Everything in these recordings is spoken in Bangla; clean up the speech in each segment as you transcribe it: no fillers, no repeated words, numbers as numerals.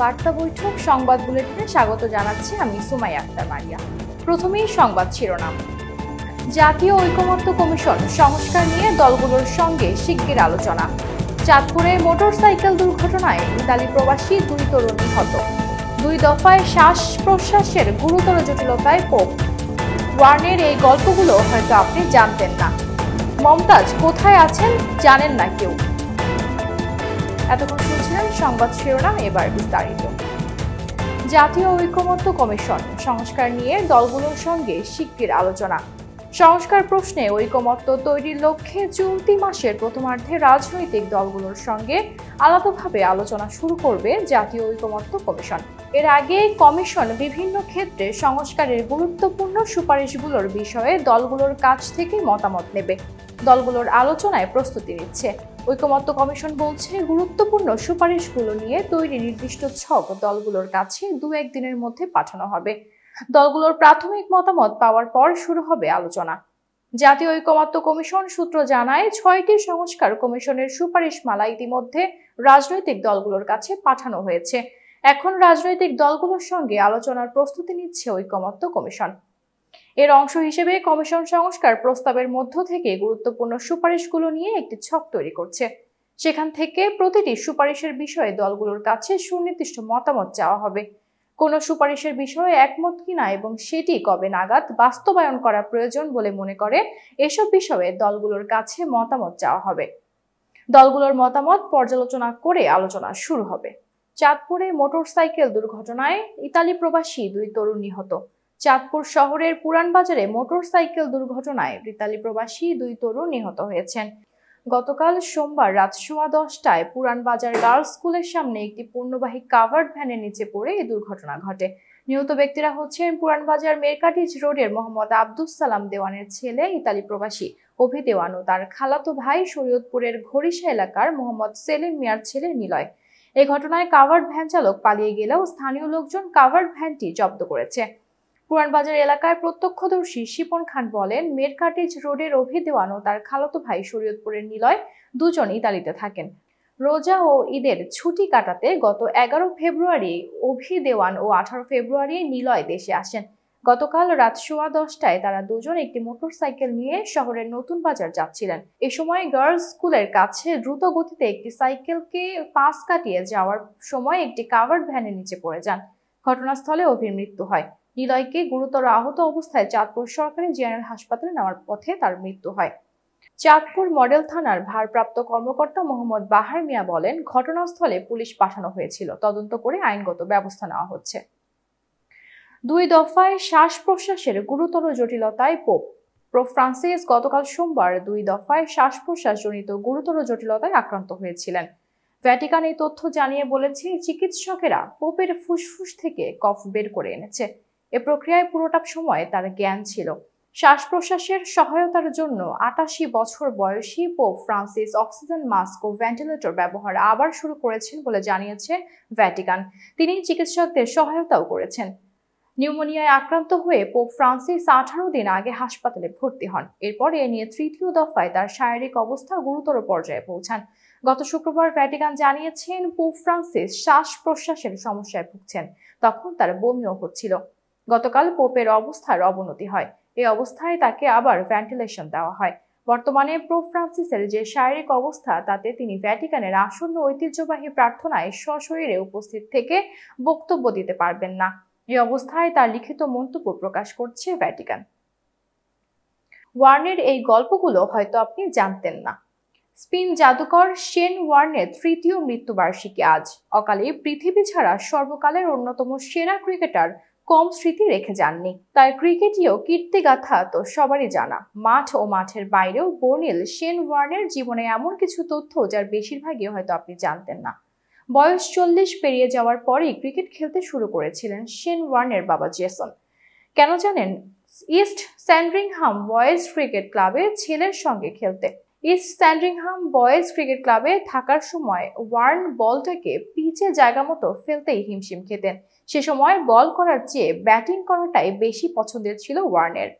বার্তা বৈঠক সংবাদ বুলেটিনে স্বাগত জানাচ্ছি আমি সুমাইয়া আক্তার মারিয়া। প্রথমেই সংবাদ শিরোনাম। জাতীয় ঐকমত্য কমিশন সংস্কার নিয়ে দলগুলোর সঙ্গে শিগগির আলোচনা। চাঁদপুরে মোটরসাইকেল দুর্ঘটনায় ইতালি প্রবাসী 2 তরুণ নিহত। 2 দফায় শ্বাস প্রশ্বাসের গুরুতর জটিলতায় পোপ। ওয়ার্নের এই গল্পগুলো হয়তো আপনি জানতেন না। মমতাজ কোথায় আছেন জানেন না কেউ। এতক্ষণ শুনছিলেন সংবাদ শিরোনাম, এবার বিস্তারিত। জাতীয় ঐকমত্য কমিশন সংস্কার নিয়ে দলগুলোর সঙ্গে শিগগির আলোচনা। সংস্কার প্রশ্নে ঐকমত্য তৈরির লক্ষ্যে চলতি মাসের প্রথমার্ধে রাজনৈতিক দলগুলোর সঙ্গে আলাদাভাবে আলোচনা শুরু করবে জাতীয় ঐকমত্য কমিশন। এর আগে কমিশন বিভিন্ন ক্ষেত্রে সংস্কারের গুরুত্বপূর্ণ সুপারিশগুলোর বিষয়ে দলগুলোর কাছ থেকে মতামত নেবে। দলগুলোর আলোচনায় প্রস্তুতি নিচ্ছে। ঐকমত্য কমিশন বলছে, গুরুত্বপূর্ণ সুপারিশগুলো নিয়ে তৈরি নির্দিষ্ট ছক দলগুলোর কাছে 2-1 দিনের মধ্যে পাঠানো হবে। দলগুলোর প্রাথমিক মতামত পাওয়ার পর শুরু হবে আলোচনা। জাতীয় ঐকমত্য কমিশন সূত্র জানায়, 6টি সংস্কার কমিশনের সুপারিশমালা ইতিমধ্যে রাজনৈতিক দলগুলোর কাছে পাঠানো হয়েছে। এখন রাজনৈতিক দলগুলোর সঙ্গে আলোচনার প্রস্তুতি নিচ্ছে ঐকমত্য কমিশন। এর অংশ হিসেবে কমিশন সংস্কার প্রস্তাবের মধ্য থেকে গুরুত্বপূর্ণ সুপারিশগুলো নিয়ে একটি ছক তৈরি করছে। সেখান থেকে প্রতিটি সুপারিশের বিষয়ে দলগুলোর কাছে সুনির্দিষ্ট মতামত চাওয়া হবে। কোন সুপারিশের বিষয়ে একমত কিনা এবং সেটি কবে নাগাদ বাস্তবায়ন করা প্রয়োজন বলে মনে করে, এসব বিষয়ে দলগুলোর কাছে মতামত চাওয়া হবে। দলগুলোর মতামত পর্যালোচনা করে আলোচনা শুরু হবে। চাঁদপুরে মোটরসাইকেল দুর্ঘটনায় ইতালি প্রবাসী 2 তরুণ নিহত। চাঁদপুর শহরের পুরানবাজারে মোটরসাইকেল দুর্ঘটনায় ইতালি প্রবাসী 2 তরুণ নিহত হয়েছেন। গতকাল সোমবার রাত 10:15টায় পুরানবাজার গার্লস স্কুলের সামনে একটি পণ্যবাহী কাভার্ড ভ্যানের নিচে পড়ে এই দুর্ঘটনা ঘটে। নিহত ব্যক্তিরা হচ্ছেন পুরানবাজার মেরকাটিজ রোডের মোহাম্মদ আব্দুস সালাম দেওয়ানের ছেলে ইতালি প্রবাসী অভি দেওয়ান ও তার খালাতো ভাই শরীয়তপুরের ঘড়িশা এলাকার মোহাম্মদ সেলিম মিয়ার ছেলে নিলয়। এই ঘটনায় কাভার্ড ভ্যান চালক পালিয়ে গেলেও স্থানীয় লোকজন কাভার্ড ভ্যানটি জব্দ করেছে। পুরানবাজার এলাকায় প্রত্যক্ষদর্শী শিপন খান বলেন, মেরকাটিজ রোডের অভি দেওয়ান ও তার খালাতো ভাই শরীয়তপুরের নিলয় দুজন ইতালিতে থাকেন। রোজা ও ঈদের ছুটি কাটাতে গত 11 ফেব্রুয়ারি অভি দেওয়ান ও 18 ফেব্রুয়ারি নিলয় দেশে আসেন। গতকাল রাত 10:15টায় তারা দুজন একটি মোটরসাইকেল নিয়ে শহরের নতুন বাজার যাচ্ছিলেন। এ সময় গার্লস স্কুলের কাছে দ্রুত গতিতে একটি সাইকেলকে পাশ কাটিয়ে যাওয়ার সময় একটি কাভার্ড ভ্যানের নিচে পড়ে যান। ঘটনাস্থলে অভির মৃত্যু হয়। নিলয়কে গুরুতর আহত অবস্থায় চাঁদপুর সরকারি জেনারেল হাসপাতালে নেওয়ার পথে তার মৃত্যু হয়। চাঁদপুর মডেল থানার ভারপ্রাপ্ত কর্মকর্তা মোহাম্মদ বাহার মিয়া বলেন, ঘটনাস্থলে পুলিশ পাঠানো হয়েছিল, তদন্ত করে আইনগত ব্যবস্থা নেওয়া হচ্ছে। 2 দফায় শ্বাস প্রশ্বাসের গুরুতর জটিলতায় পোপ ফ্রান্সিস গতকাল সোমবার 2 দফায় শ্বাস প্রশ্বাস জনিত গুরুতর জটিলতায় আক্রান্ত হয়েছিলেন। ভ্যাটিকান এই তথ্য জানিয়ে বলেছে, চিকিৎসকেরা পোপের ফুসফুস থেকে কফ বের করে এনেছে। এ প্রক্রিয়ায় পুরোটা সময় তার জ্ঞান ছিল। শ্বাস প্রশ্বাসের সহায়তার জন্য 88 বছর বয়সী পোপ ফ্রান্সিস অক্সিজেন মাস্ক ও ভেন্টিলেটর ব্যবহার আবার শুরু করেছেন বলে জানিয়েছে ভ্যাটিকান। তিনি চিকিৎসকদের সহায়তাও করেছেন। নিউমোনিয়ায় আক্রান্ত হয়ে পোপ ফ্রান্সিস 18 দিন আগে হাসপাতালে ভর্তি হন। এরপর এ নিয়ে 3য় দফায় তার শারীরিক অবস্থা গুরুতর পর্যায়ে পৌঁছান। গত শুক্রবার ভ্যাটিকান জানিয়েছেন, পোপ ফ্রান্সিস শ্বাস প্রশ্বাসের সমস্যায় ভুগছেন। তখন তার বমিও হচ্ছিল। গতকাল পোপের অবস্থার অবনতি হয়। এই অবস্থায় তাকে আবার ভেন্টিলেশন দেওয়া হয়। বর্তমানে পোপ ফ্রান্সিসের যে শারীরিক অবস্থা, তাতে তিনি ভ্যাটিকানের আসন্ন ঐতিহ্যবাহী প্রার্থনায় সশরীরে উপস্থিত থেকে বক্তব্য দিতে পারবেন না। এই অবস্থায় তার লিখিত মন্তব্য প্রকাশ করছে ভ্যাটিকান। ওয়ার্নের এই গল্পগুলো হয়তো আপনি জানতেন না। স্পিন জাদুকর শেন ওয়ার্নের 3য় মৃত্যুবার্ষিকী আজ। অকালে পৃথিবী ছাড়া সর্বকালের অন্যতম সেরা ক্রিকেটার কম স্মৃতি রেখে যাননি। তার ক্রিকেটীয় কীর্তিগাথা তো সবারই জানা। মাঠ ও মাঠের বাইরেও বর্ণিল শেন ওয়ার্নের জীবনে এমন কিছু তথ্য যার বেশিরভাগই হয়তো আপনি জানতেন না। বয়স 40 পেরিয়ে যাওয়ার পরই ক্রিকেট খেলতে শুরু করেছিলেন শেন ওয়ার্নের বাবা জেসন। কেন জানেন? ইস্ট স্যান্ডরিংহাম বয়েজ ক্রিকেট ক্লাবে ছেলের সঙ্গে খেলতে। ইস্ট স্যান্ডরিংহাম বয়েজ ক্রিকেট ক্লাবে থাকার সময় ওয়ার্ন বলটাকে পিচে জায়গা মতো ফেলতেই হিমশিম খেতেন। সে সময় বল করার চেয়ে ব্যাটিং করাটাই বেশি পছন্দের ছিল ওয়ার্নের।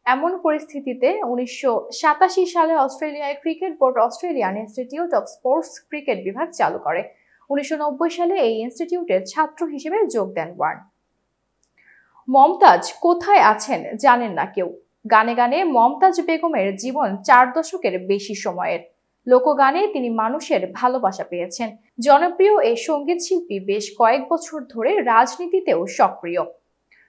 এমন পরিস্থিতিতে 1987 সালে অস্ট্রেলিয়ায় cricket board Australian institute of sports cricket বিভাগ চালু করে। 1990 সালে এই ইনস্টিটিউটের ছাত্র হিসেবে যোগ দেন ওয়ার্ন। মমতাজ কোথায় আছেন জানেন না কেউ। গানে গানে মমতাজ বেগমের জীবন 4 দশকের বেশি সময়ের। লোকগানে তিনি মানুষের ভালোবাসা পেয়েছেন। জনপ্রিয় এই সঙ্গীত শিল্পী বেশ কয়েক বছর ধরে রাজনীতিতেও সক্রিয়।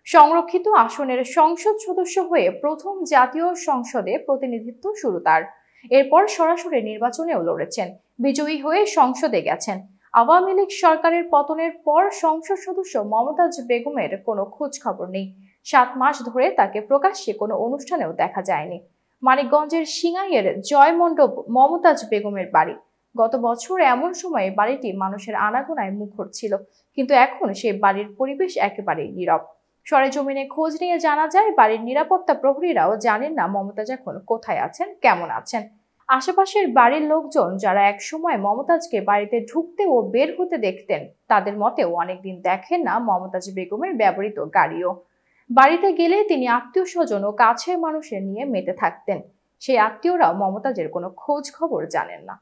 সংরক্ষিত আসনের সংসদ সদস্য হয়ে প্রথম জাতীয় সংসদে প্রতিনিধিত্ব শুরু তার। এরপর সরাসরি নির্বাচনেও লড়েছেন, বিজয়ী হয়ে সংসদে গেছেন। আওয়ামী লীগ সরকারের পতনের পর সংসদ সদস্য মমতাজ বেগমের কোনো খোঁজ খবর নেই। 7 মাস ধরে তাকে প্রকাশ্যে কোনো অনুষ্ঠানেও দেখা যায়নি। মানিকগঞ্জের সিঙ্গাইয়ের জয়মণ্ডপ মমতাজ বেগমের বাড়ি। গত বছর এমন সময়ে বাড়িটি মানুষের আনাগোনায় মুখর ছিল, কিন্তু এখন সেই বাড়ির পরিবেশ একেবারেই নীরব। সরেজমিনে খোঁজ নিয়ে জানা যায়, বাড়ির নিরাপত্তা প্রহরীরাও জানেন না মমতাজ এখন কোথায় আছেন, কেমন আছেন। আশেপাশের বাড়ির লোকজন যারা একসময় মমতাজকে বাড়িতে ঢুকতে ও বের হতে দেখতেন, তাদের মতেও অনেকদিন দেখেন না মমতাজ বেগমের ব্যবহৃত গাড়িও। বাড়িতে গেলে তিনি আত্মীয় স্বজন ও কাছের মানুষের নিয়ে মেতে থাকতেন। সেই আত্মীয়রাও মমতাজের কোনো খোঁজ খবর জানেন না।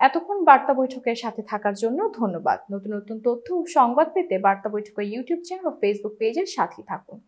এতক্ষণ বার্তা বৈঠকের সাথে থাকার জন্য ধন্যবাদ। নতুন নতুন তথ্য ও সংবাদ পেতে বার্তা বৈঠকের ইউটিউব চ্যানেল ও ফেসবুক পেজের সাথেই থাকুন।